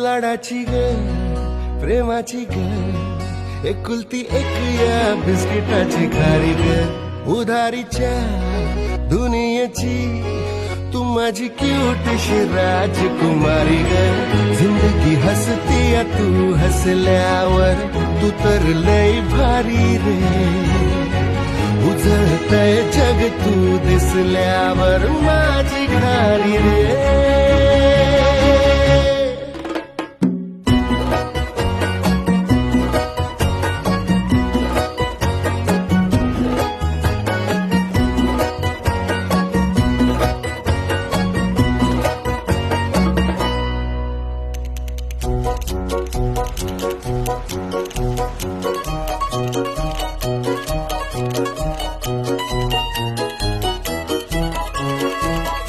लाडाची ग प्रेमाची ग एकुलती एक या बिस्किटाची खारी ग उधारीच्या दुनियेची तू माझी क्यूटशी राजकुमारी ग जिंदगी हसती या तू हसल्यावर तू तर लय भारी रे उजळतय जग तू दिसल्यावर माझी